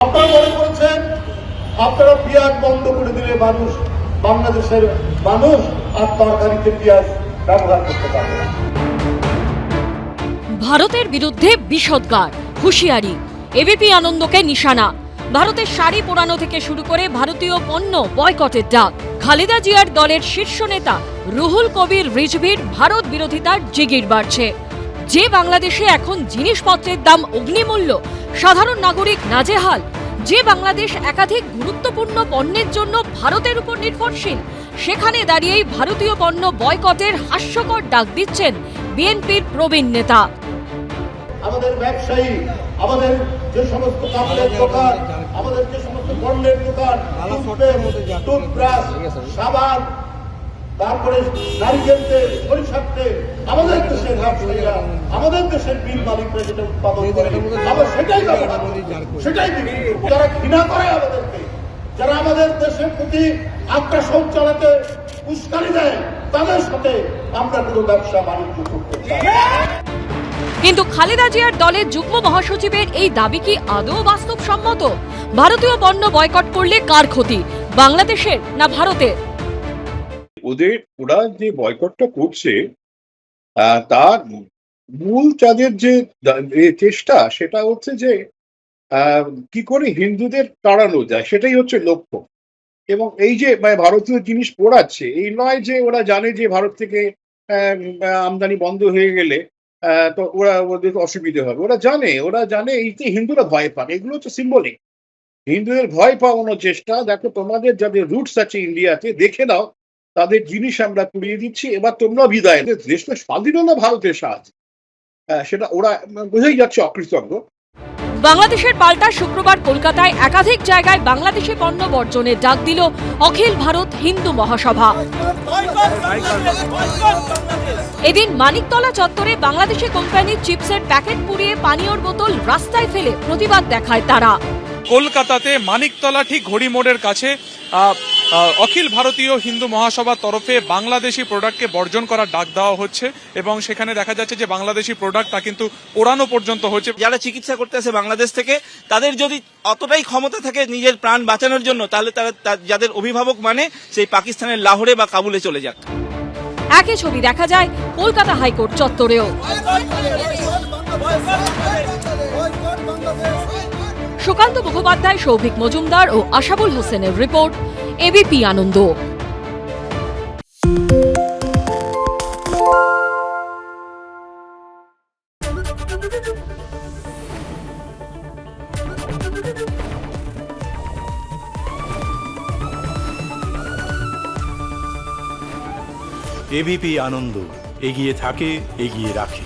আপনারা মনে করছেন আপনারা পেঁয়াজ বন্ধ করে দিলে বাংলাদেশের মানুষ আর তরকারিতে পেঁয়াজ ব্যবহার করতে পারবে না। ভারতের বিরুদ্ধে বিষোদ্গার, হুঁশিয়ারি, এবিপি আনন্দকে নিশানা। ভারতের শাড়ি পোড়ানো থেকে শুরু করে ভারতীয় পণ্য বয়কটের ডাক। খালেদা জিয়ার দলের শীর্ষ নেতা রুহুল কবির রিজভির ভারত বিরোধিতার জিগির বাড়ছে। যে বাংলাদেশে এখন জিনিসপত্রের দাম অগ্নিমূল্য, সাধারণ নাগরিক নাজেহাল, যে বাংলাদেশ একাধিক গুরুত্বপূর্ণ পণ্যের জন্য ভারতের উপর নির্ভরশীল, সেখানে দাঁড়িয়েই ভারতীয় পণ্য বয়কটের হাস্যকর ডাক দিচ্ছেন বিএনপির প্রবীণ নেতা। আমাদের ব্যবসায়ী, আমাদের যে সমস্ত কাপড়ের দোকান, আমাদের যে সমস্ত পণ্যের দোকান, টুথব্রাশ, সাবান, তারপরে নারিকেল তেল, সরিষার তেল, আমাদের দেশের ব্যবসায়ীরা, আমাদের দেশের বিল মালিকরা যেটা উৎপাদন করে আমরা সেটাই ব্যবহার করি, সেটাই বিক্রি করি। যারা ঘৃণা করে আমাদেরকে, যারা আমাদের দেশের প্রতি আগ্রাসন চালাতে উস্কানি দেয়, তাদের সাথে আমরা কোনো ব্যবসা বাণিজ্য করতে চাই। কিন্তু খালেদা জিয়ার দলের যুগ্ম মহাসচিবের এই দাবি কি আদৌ বাস্তবসম্মত? ভারতীয় পণ্য বয়কট করলে কার ক্ষতি, বাংলাদেশের না ভারতের? ওরা যে বয়কটটা করছে তার মূল তাদের যে চেষ্টা সেটা হচ্ছে যে কি করে হিন্দুদের তাড়ানো যায়, সেটাই হচ্ছে লক্ষ্য। এবং এই যে ভারতীয় জিনিস পোড়াচ্ছে, এই নয় যে ওরা জানে যে ভারত থেকে আমদানি বন্ধ হয়ে গেলে তো ওদের অসুবিধে হবে। ওরা জানে এইতে হিন্দুরা ভয় পান। এগুলো হচ্ছে সিম্বলিক। হিন্দুদের ভয় পাওয়ানোর চেষ্টা। দেখো, তোমাদের যাদের রুটস আছে ইন্ডিয়াতে, দেখে নাও, তাদের জিনিস আমরা পুড়িয়ে দিচ্ছি, এবার তোমরা বিদায়। দেশটা স্বাধীন হলো ভারতের সাহায্যে, সেটা ওরা বোঝাই যাচ্ছে অকৃতজ্ঞ। বাংলাদেশের পাল্টা শুক্রবার কলকাতায় একাধিক জায়গায় বাংলাদেশি পণ্য বর্জনের ডাক দিল অখিল ভারত হিন্দু মহাসভা। এদিন মানিকতলা চত্বরে বাংলাদেশি কোম্পানির চিপসের প্যাকেট পুড়িয়ে পানীয়র বোতল রাস্তায় ফেলে প্রতিবাদ দেখায় তারা। কলকাতাতে মানিকতলা ঠিক ঘড়ি মোড়ের কাছে অখিল ভারতীয় হিন্দু মহাসভার তরফে বাংলাদেশি প্রোডাক্টকে বর্জন করার ডাক দেওয়া হচ্ছে এবং সেখানে দেখা যাচ্ছে যে বাংলাদেশি প্রোডাক্টটা কিন্তু পোড়ানো পর্যন্ত হচ্ছে। যারা চিকিৎসা করতে আসে বাংলাদেশ থেকে, তাদের যদি অতটাই ক্ষমতা থাকে নিজের প্রাণ বাঁচানোর জন্য, তাহলে তারা যাদের অভিভাবক মানে সেই পাকিস্তানের লাহোরে বা কাবুলে চলে যাক। একই ছবি দেখা যায় কলকাতা হাইকোর্ট চত্বরেও। সুকান্ত মুখোপাধ্যায়, সৌভিক মজুমদার ও আশাবুল হোসেনের রিপোর্ট, এবিপি আনন্দ। এবিপি আনন্দ, এগিয়ে থাকে, এগিয়ে রাখে।